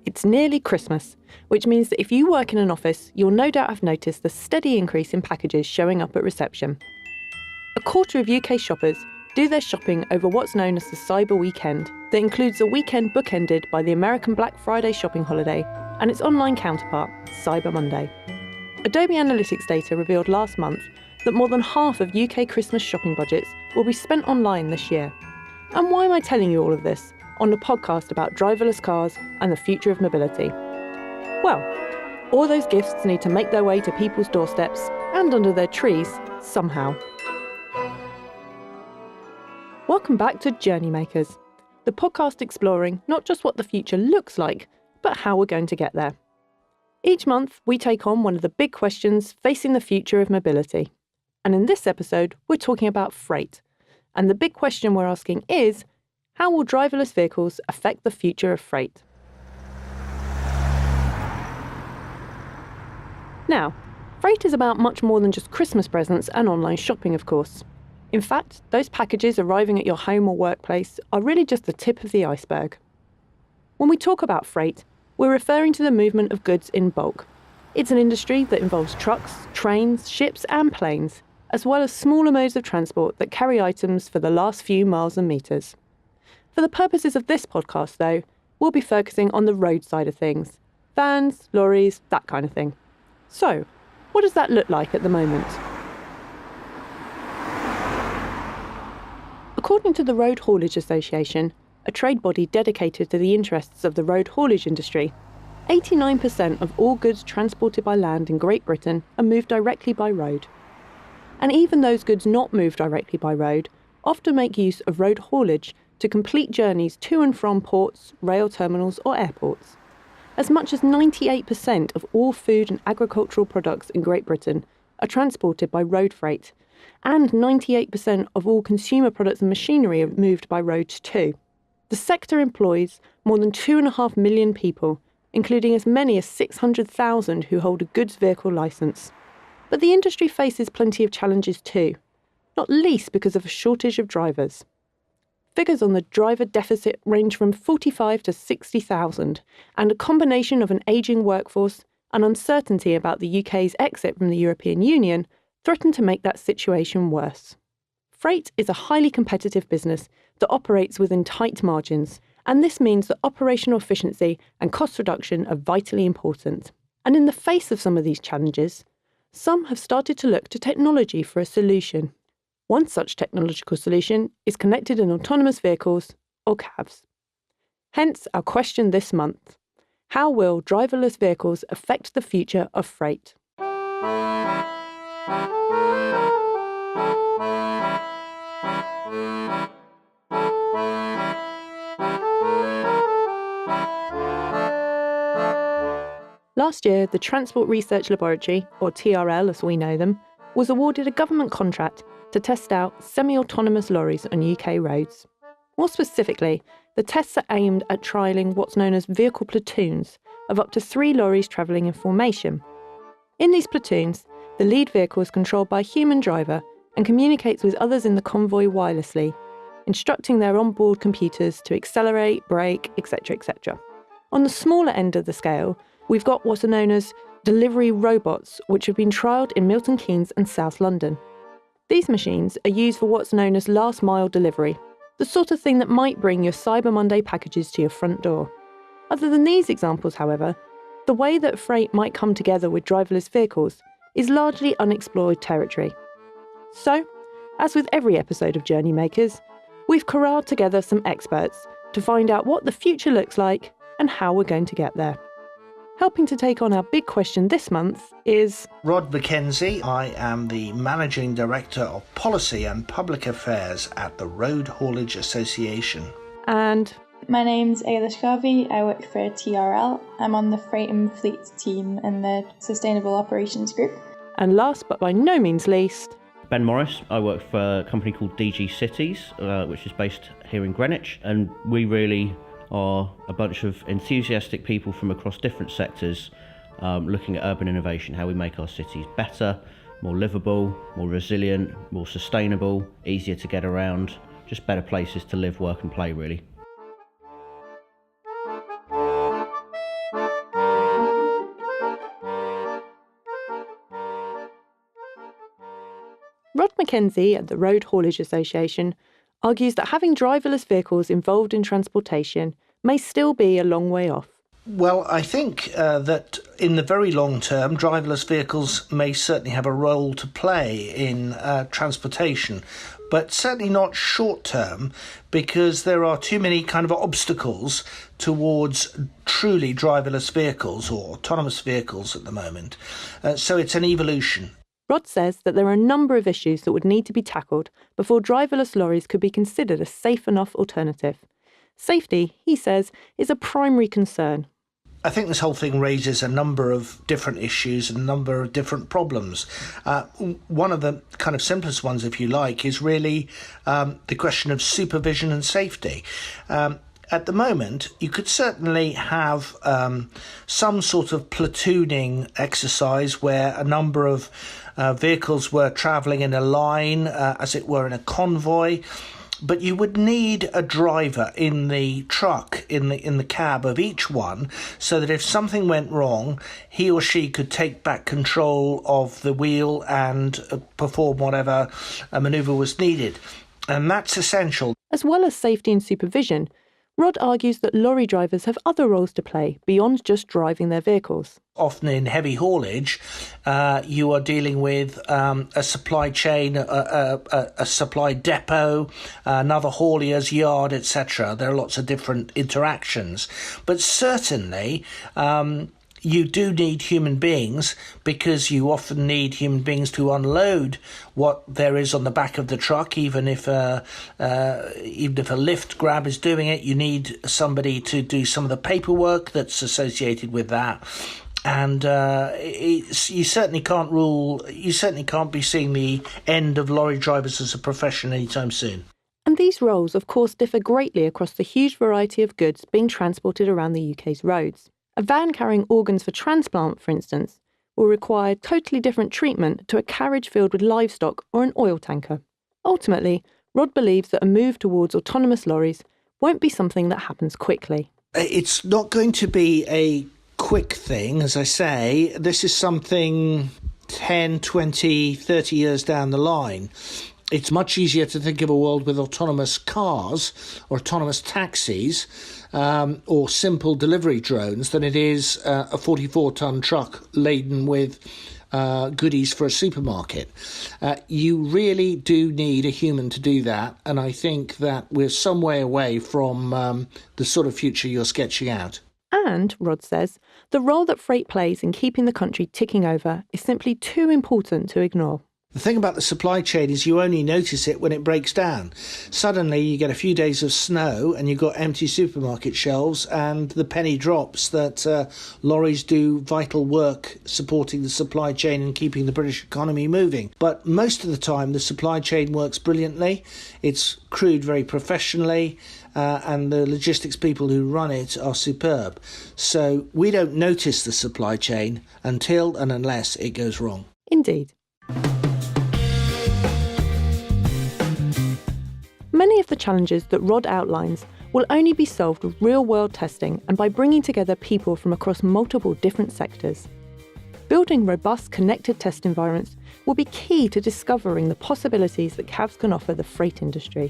It's nearly Christmas, which means that if you work in an office, you'll no doubt have noticed the steady increase in packages showing up at reception. A quarter of UK shoppers do their shopping over what's known as the Cyber Weekend, that includes a weekend bookended by the American Black Friday shopping holiday and its online counterpart, Cyber Monday. Adobe Analytics data revealed last month that more than half of UK Christmas shopping budgets will be spent online this year. And why am I telling you all of this on a podcast about driverless cars and the future of mobility? Well, all those gifts need to make their way to people's doorsteps and under their trees somehow. Welcome back to Journey Makers, the podcast exploring not just what the future looks like, but how we're going to get there. Each month, we take on one of the big questions facing the future of mobility. And in this episode, we're talking about freight. And the big question we're asking is, how will driverless vehicles affect the future of freight? Now, freight is about much more than just Christmas presents and online shopping, of course. In fact, those packages arriving at your home or workplace are really just the tip of the iceberg. When we talk about freight, we're referring to the movement of goods in bulk. It's an industry that involves trucks, trains, ships and planes, as well as smaller modes of transport that carry items for the last few miles and metres. For the purposes of this podcast, though, we'll be focusing on the road side of things. Vans, lorries, that kind of thing. So, what does that look like at the moment? According to the Road Haulage Association, a trade body dedicated to the interests of the road haulage industry, 89% of all goods transported by land in Great Britain are moved directly by road. And even those goods not moved directly by road often make use of road haulage to complete journeys to and from ports, rail terminals or airports. As much as 98% of all food and agricultural products in Great Britain are transported by road freight, and 98% of all consumer products and machinery are moved by road too. The sector employs more than 2.5 million people, including as many as 600,000 who hold a goods vehicle licence. But the industry faces plenty of challenges too, not least because of a shortage of drivers. Figures on the driver deficit range from 45 to 60,000, and a combination of an ageing workforce and uncertainty about the UK's exit from the European Union threaten to make that situation worse. Freight is a highly competitive business that operates within tight margins, and this means that operational efficiency and cost reduction are vitally important. And in the face of some of these challenges, some have started to look to technology for a solution. One such technological solution is connected and autonomous vehicles, or CAVs. Hence our question this month: how will driverless vehicles affect the future of freight? Last year, the Transport Research Laboratory, or TRL as we know them, was awarded a government contract to test out semi-autonomous lorries on UK roads. More specifically, the tests are aimed at trialling what's known as vehicle platoons of up to 3 lorries travelling in formation. In these platoons, the lead vehicle is controlled by a human driver and communicates with others in the convoy wirelessly, instructing their onboard computers to accelerate, brake, etc., etc. On the smaller end of the scale, we've got what are known as delivery robots, which have been trialled in Milton Keynes and South London. These machines are used for what's known as last mile delivery, the sort of thing that might bring your Cyber Monday packages to your front door. Other than these examples, however, the way that freight might come together with driverless vehicles is largely unexplored territory. So, as with every episode of Journey Makers, we've corralled together some experts to find out what the future looks like and how we're going to get there. Helping to take on our big question this month is Rod McKenzie. I am the Managing Director of Policy and Public Affairs at the Road Haulage Association. And my name's Ailish Garvey. I work for TRL. I'm on the Freight and Fleet team in the Sustainable Operations Group. And last but by no means least, Ben Morris. I work for a company called DG Cities, which is based here in Greenwich, and we really are a bunch of enthusiastic people from across different sectors looking at urban innovation, how we make our cities better, more livable, more resilient, more sustainable, easier to get around, just better places to live, work and play, really. McKenzie at the Road Haulage Association argues that having driverless vehicles involved in transportation may still be a long way off. Well, I think that in the very long term, driverless vehicles may certainly have a role to play in transportation, but certainly not short term, because there are too many kind of obstacles towards truly driverless vehicles or autonomous vehicles at the moment. So it's an evolution. Rod says that there are a number of issues that would need to be tackled before driverless lorries could be considered a safe enough alternative. Safety, he says, is a primary concern. I think this whole thing raises a number of different issues and a number of different problems. One of the kind of simplest ones, if you like, is really the question of supervision and safety. At the moment, you could certainly have some sort of platooning exercise where a number of vehicles were travelling in a line, as it were, in a convoy. But you would need a driver in the truck, in the cab of each one, so that if something went wrong, he or she could take back control of the wheel and perform whatever manoeuvre was needed. And that's essential. As well as safety and supervision, Rod argues that lorry drivers have other roles to play beyond just driving their vehicles. Often in heavy haulage, you are dealing with a supply chain, a supply depot, another haulier's yard, etc. There are lots of different interactions. But certainly, you do need human beings, because you often need human beings to unload what there is on the back of the truck. Even if a lift grab is doing it, you need somebody to do some of the paperwork that's associated with that. And you certainly can't be seeing the end of lorry drivers as a profession anytime soon. And these roles, of course, differ greatly across the huge variety of goods being transported around the UK's roads. A van carrying organs for transplant, for instance, will require totally different treatment to a carriage filled with livestock or an oil tanker. Ultimately, Rod believes that a move towards autonomous lorries won't be something that happens quickly. It's not going to be a quick thing, as I say. This is something 10, 20, 30 years down the line. It's much easier to think of a world with autonomous cars or autonomous taxis or simple delivery drones than it is a 44-ton truck laden with goodies for a supermarket. You really do need a human to do that, and I think that we're some way away from the sort of future you're sketching out. And, Rod says, the role that freight plays in keeping the country ticking over is simply too important to ignore. The thing about the supply chain is you only notice it when it breaks down. Suddenly you get a few days of snow and you've got empty supermarket shelves, and the penny drops that lorries do vital work supporting the supply chain and keeping the British economy moving. But most of the time the supply chain works brilliantly. It's crewed very professionally. And the logistics people who run it are superb. So we don't notice the supply chain until and unless it goes wrong. Indeed. Many of the challenges that Rod outlines will only be solved with real-world testing and by bringing together people from across multiple different sectors. Building robust, connected test environments will be key to discovering the possibilities that cabs can offer the freight industry.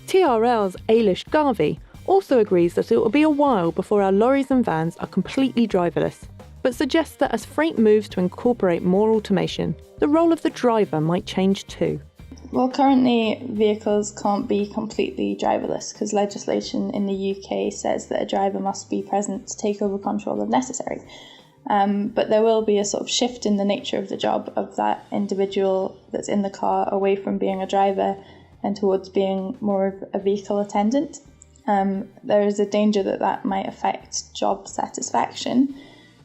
TRL's Ailish Garvey also agrees that it will be a while before our lorries and vans are completely driverless, but suggests that as freight moves to incorporate more automation, the role of the driver might change too. Well, currently vehicles can't be completely driverless because legislation in the UK says that a driver must be present to take over control if necessary. But there will be a sort of shift in the nature of the job of that individual that's in the car away from being a driver and towards being more of a vehicle attendant. There is a danger that that might affect job satisfaction.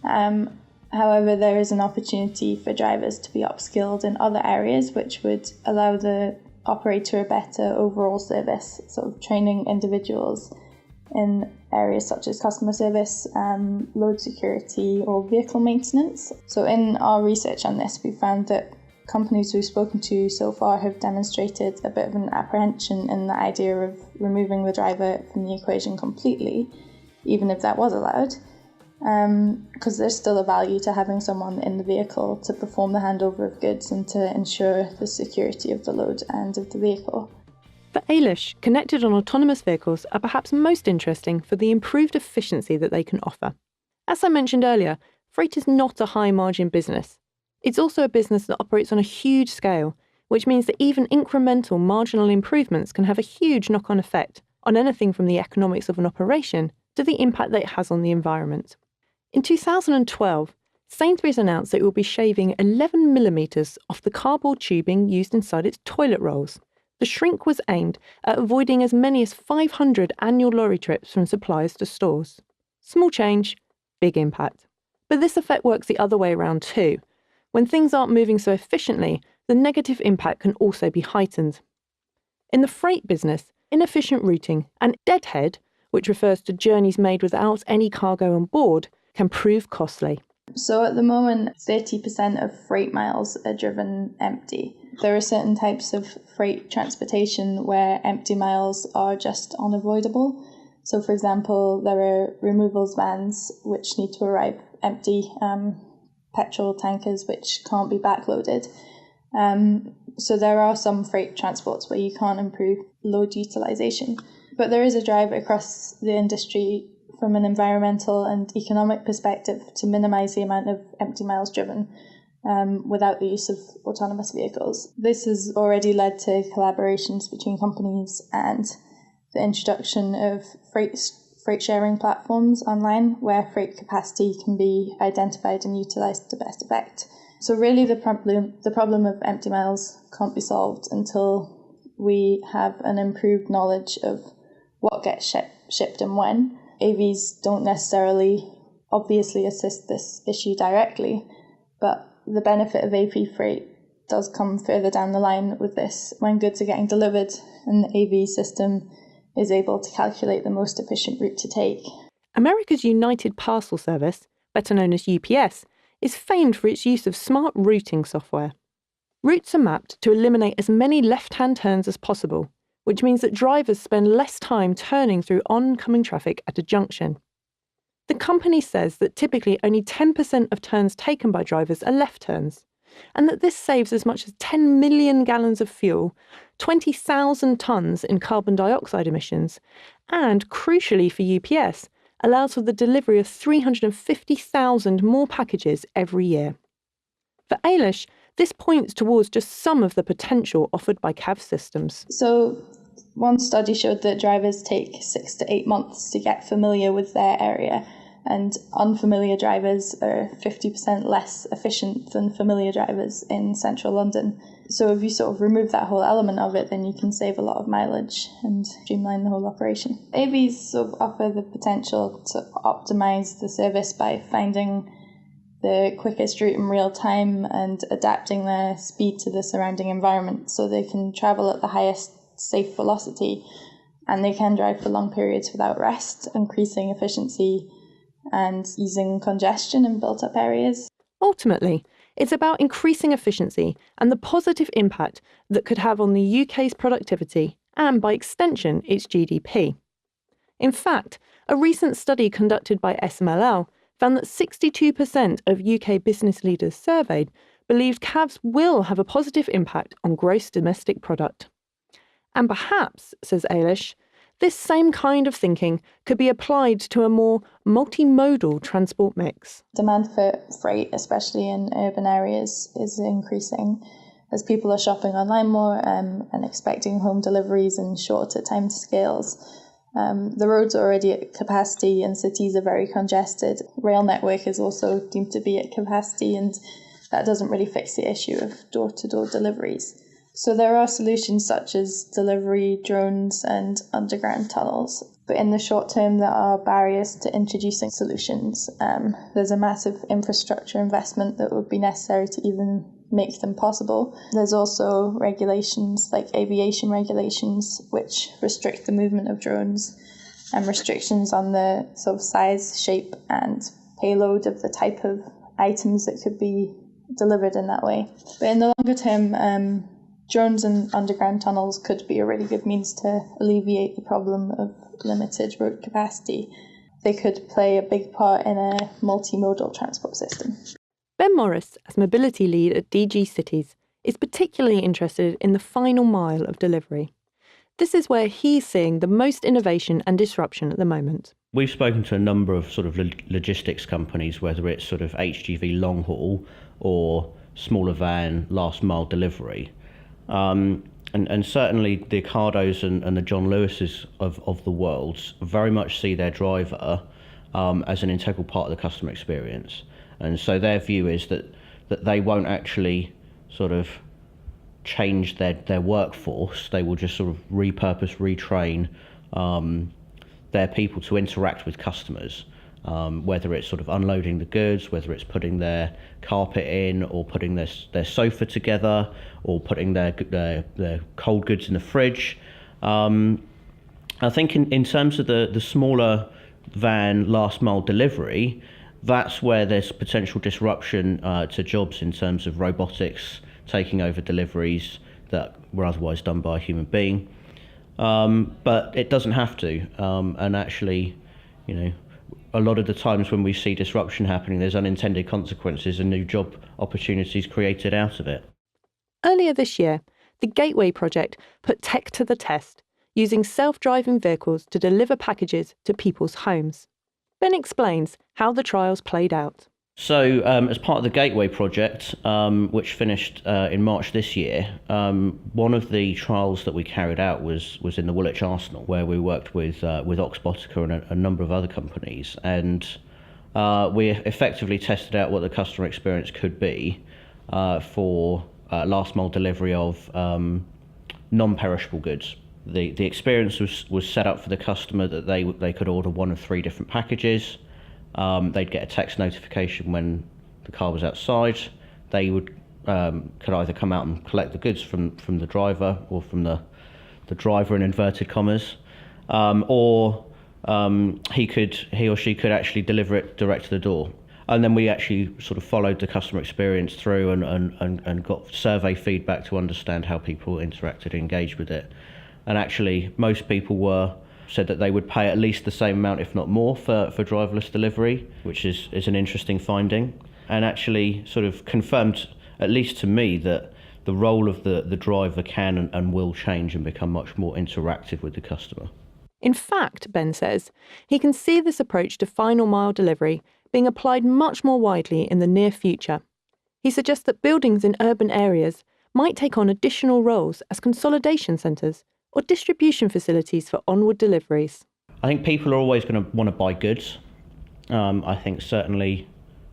However, there is an opportunity for drivers to be upskilled in other areas, which would allow the operator a better overall service, sort of training individuals in areas such as customer service, load security, or vehicle maintenance. So in our research on this, we found that companies we've spoken to so far have demonstrated a bit of an apprehension in the idea of removing the driver from the equation completely, even if that was allowed. because there's still a value to having someone in the vehicle to perform the handover of goods and to ensure the security of the load and of the vehicle. For Haulage, connected and autonomous vehicles are perhaps most interesting for the improved efficiency that they can offer. As I mentioned earlier, freight is not a high-margin business. It's also a business that operates on a huge scale, which means that even incremental marginal improvements can have a huge knock-on effect on anything from the economics of an operation to the impact that it has on the environment. In 2012, Sainsbury's announced that it will be shaving 11 millimetres off the cardboard tubing used inside its toilet rolls. The shrink was aimed at avoiding as many as 500 annual lorry trips from suppliers to stores. Small change, big impact. But this effect works the other way around too. When things aren't moving so efficiently, the negative impact can also be heightened. In the freight business, inefficient routing and deadhead, which refers to journeys made without any cargo on board, can prove costly. So at the moment, 30% of freight miles are driven empty. There are certain types of freight transportation where empty miles are just unavoidable. So for example, there are removals vans which need to arrive empty, petrol tankers which can't be backloaded. So there are some freight transports where you can't improve load utilisation. But there is a drive across the industry from an environmental and economic perspective to minimise the amount of empty miles driven without the use of autonomous vehicles. This has already led to collaborations between companies and the introduction of freight sharing platforms online where freight capacity can be identified and utilised to best effect. So really the problem of empty miles can't be solved until we have an improved knowledge of what gets shipped and when. AVs don't necessarily obviously assist this issue directly, but the benefit of AP freight does come further down the line with this when goods are getting delivered and the AV system is able to calculate the most efficient route to take. America's United Parcel Service, better known as UPS, is famed for its use of smart routing software. Routes are mapped to eliminate as many left-hand turns as possible, which means that drivers spend less time turning through oncoming traffic at a junction. The company says that typically only 10% of turns taken by drivers are left turns, and that this saves as much as 10 million gallons of fuel, 20,000 tonnes in carbon dioxide emissions, and, crucially for UPS, allows for the delivery of 350,000 more packages every year. For Haulage, this points towards just some of the potential offered by CAV systems. So one study showed that drivers take 6 to 8 months to get familiar with their area, and unfamiliar drivers are 50% less efficient than familiar drivers in central London. So if you sort of remove that whole element of it, then you can save a lot of mileage and streamline the whole operation. AVs sort of offer the potential to optimise the service by finding the quickest route in real time and adapting their speed to the surrounding environment so they can travel at the highest safe velocity and they can drive for long periods without rest, increasing efficiency and easing congestion in built-up areas. Ultimately, it's about increasing efficiency and the positive impact that could have on the UK's productivity and, by extension, its GDP. In fact, a recent study conducted by SMLL found that 62% of UK business leaders surveyed believed CAVs will have a positive impact on gross domestic product. And perhaps, says Haulage, this same kind of thinking could be applied to a more multimodal transport mix. Demand for freight, especially in urban areas, is increasing as people are shopping online more and expecting home deliveries in shorter timescales. The roads are already at capacity and cities are very congested. Rail network is also deemed to be at capacity, and that doesn't really fix the issue of door-to-door deliveries. So there are solutions such as delivery drones and underground tunnels. But in the short term, there are barriers to introducing solutions. There's a massive infrastructure investment that would be necessary to even make them possible. There's also regulations like aviation regulations, which restrict the movement of drones, and restrictions on the sort of size, shape, and payload of the type of items that could be delivered in that way. But in the longer term, drones and underground tunnels could be a really good means to alleviate the problem of limited road capacity. they could play a big part in a multimodal transport system. Ben Morris, as mobility lead at DG Cities, is particularly interested in the final mile of delivery. This is where he's seeing the most innovation and disruption at the moment. We've spoken to a number of sort of logistics companies, whether it's sort of HGV long haul or smaller van last mile delivery. And certainly the Ocados and the John Lewises of the world very much see their driver as an integral part of the customer experience. And so their view is that they won't actually sort of change their workforce. They will just sort of repurpose, retrain their people to interact with customers, whether it's sort of unloading the goods, whether it's putting their carpet in or putting their sofa together or putting their cold goods in the fridge. I think in terms of the smaller van last mile delivery, that's where there's potential disruption to jobs in terms of robotics taking over deliveries that were otherwise done by a human being. But it doesn't have to. And actually, a lot of the times when we see disruption happening, there's unintended consequences and new job opportunities created out of it. Earlier this year, the Gateway project put tech to the test, using self-driving vehicles to deliver packages to people's homes. Ben explains how the trials played out. So as part of the Gateway project, which finished in March this year, one of the trials that we carried out was in the Woolwich Arsenal, where we worked with Oxbotica and a number of other companies, and we effectively tested out what the customer experience could be for last mile delivery of non-perishable goods. The experience was set up for the customer that they could order one of 3 different packages. They'd get a text notification when the car was outside. They could either come out and collect the goods from the driver or from the driver in inverted commas, or he or she could actually deliver it direct to the door. And then we actually sort of followed the customer experience through and got survey feedback to understand how people interacted and engaged with it. And actually, most people said that they would pay at least the same amount, if not more, for driverless delivery, which is an interesting finding, and actually sort of confirmed, at least to me, that the role of the driver can and will change and become much more interactive with the customer. In fact, Ben says, he can see this approach to final mile delivery being applied much more widely in the near future. He suggests that buildings in urban areas might take on additional roles as consolidation centres or distribution facilities for Onward deliveries. I think people are always going to want to buy goods. I think certainly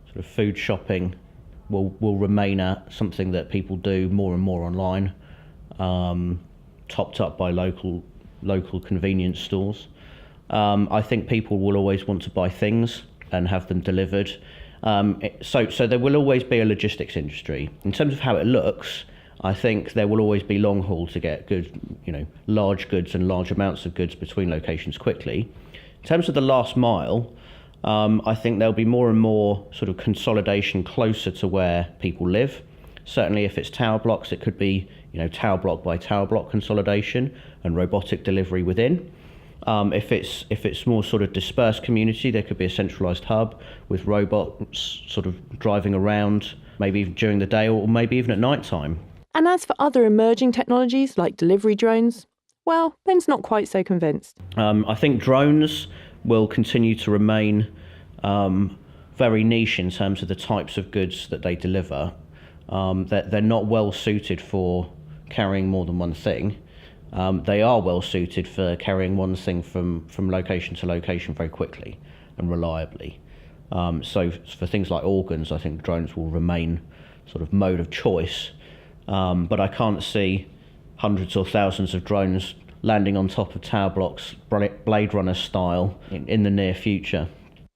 sort of food shopping will remain something that people do more and more online, topped up by local convenience stores. I think people will always want to buy things and have them delivered. So there will always be a logistics industry. In terms of how it looks, I think there will always be long haul to get good, large goods and large amounts of goods between locations quickly. In terms of the last mile, I think there'll be more and more sort of consolidation closer to where people live. Certainly if it's tower blocks, it could be, tower block by tower block consolidation and robotic delivery within. If it's more sort of dispersed community, there could be a centralised hub with robots sort of driving around, maybe even during the day or maybe even at night time. And as for other emerging technologies like delivery drones, well, Ben's not quite so convinced. I think drones will continue to remain very niche in terms of the types of goods that they deliver. They're not well suited for carrying more than one thing. They are well suited for carrying one thing from location to location very quickly and reliably. So for things like organs, I think drones will remain sort of mode of choice. But I can't see hundreds or thousands of drones landing on top of tower blocks, Blade Runner style, in the near future.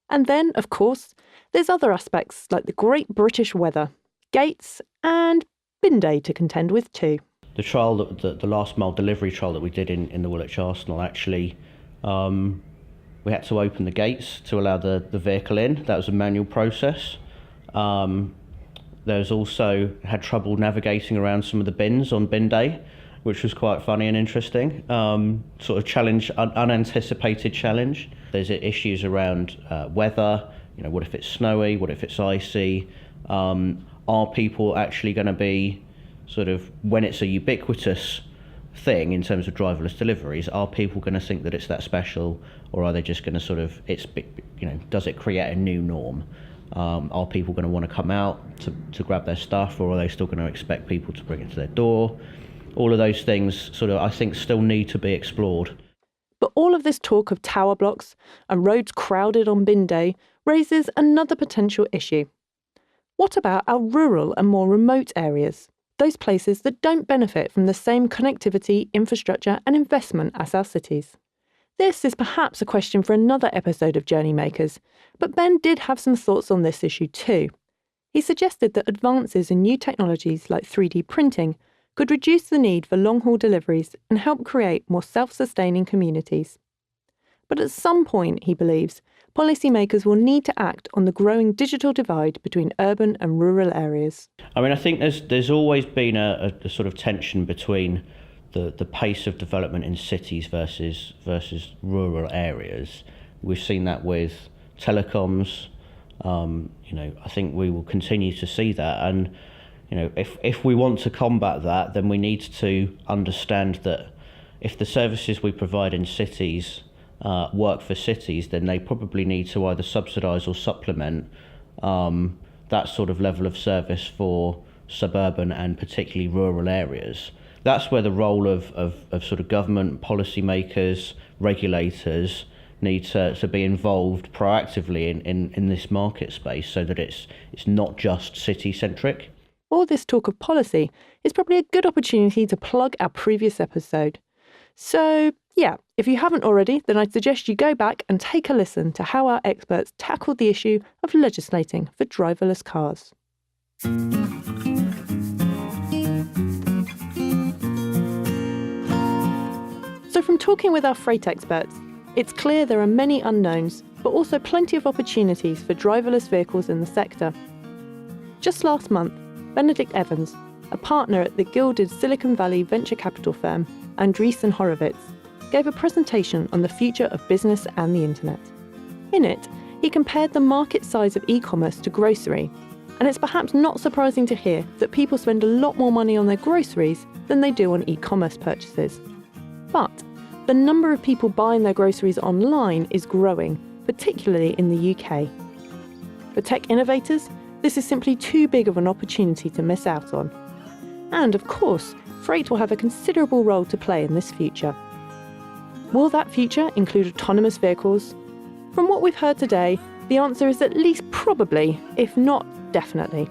And then, of course, there's other aspects like the great British weather, gates and bin day to contend with too. The trial, the last mile delivery trial that we did in the Woolwich Arsenal, actually, we had to open the gates to allow the vehicle in. That was a manual process. There's also had trouble navigating around some of the bins on bin day, which was quite funny and interesting. Sort of challenge, unanticipated challenge. There's issues around weather. What if it's snowy? What if it's icy? Are people actually going to be sort of, when it's a ubiquitous thing in terms of driverless deliveries, are people going to think that it's that special, or are they just going to sort of, does it create a new norm? Are people going to want to come out to grab their stuff, or are they still going to expect people to bring it to their door? All of those things sort of, I think, still need to be explored. But all of this talk of tower blocks and roads crowded on bin day raises another potential issue. What about our rural and more remote areas? Those places that don't benefit from the same connectivity, infrastructure and investment as our cities. This is perhaps a question for another episode of Journey Makers, but Ben did have some thoughts on this issue too. He suggested that advances in new technologies like 3D printing could reduce the need for long-haul deliveries and help create more self-sustaining communities. But at some point, he believes, policymakers will need to act on the growing digital divide between urban and rural areas. I mean, I think there's always been a sort of tension between the pace of development in cities versus rural areas. We've seen that with telecoms. I think we will continue to see that, and if we want to combat that, then we need to understand that if the services we provide in cities work for cities, then they probably need to either subsidise or supplement that sort of level of service for suburban and particularly rural areas. That's where the role of sort of government, policymakers, regulators need to be involved proactively in this market space, so that it's not just city-centric. All this talk of policy is probably a good opportunity to plug our previous episode. So, yeah, if you haven't already, then I'd suggest you go back and take a listen to how our experts tackled the issue of legislating for driverless cars. So from talking with our freight experts, it's clear there are many unknowns, but also plenty of opportunities for driverless vehicles in the sector. Just last month, Benedict Evans, a partner at the gilded Silicon Valley venture capital firm Andreessen Horowitz, gave a presentation on the future of business and the internet. In it, he compared the market size of e-commerce to grocery, and it's perhaps not surprising to hear that people spend a lot more money on their groceries than they do on e-commerce purchases. But the number of people buying their groceries online is growing, particularly in the UK. For tech innovators, this is simply too big of an opportunity to miss out on. And of course, freight will have a considerable role to play in this future. Will that future include autonomous vehicles? From what we've heard today, the answer is at least probably, if not definitely.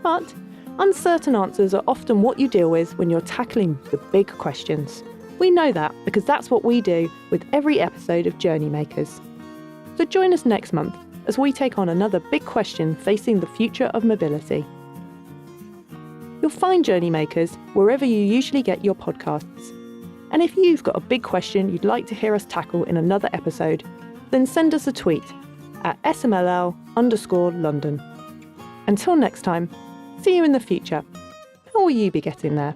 But uncertain answers are often what you deal with when you're tackling the big questions. We know that because that's what we do with every episode of Journey Makers. So join us next month as we take on another big question facing the future of mobility. You'll find Journey Makers wherever you usually get your podcasts. And if you've got a big question you'd like to hear us tackle in another episode, then send us a tweet at smll_London. Until next time, see you in the future. How will you be getting there?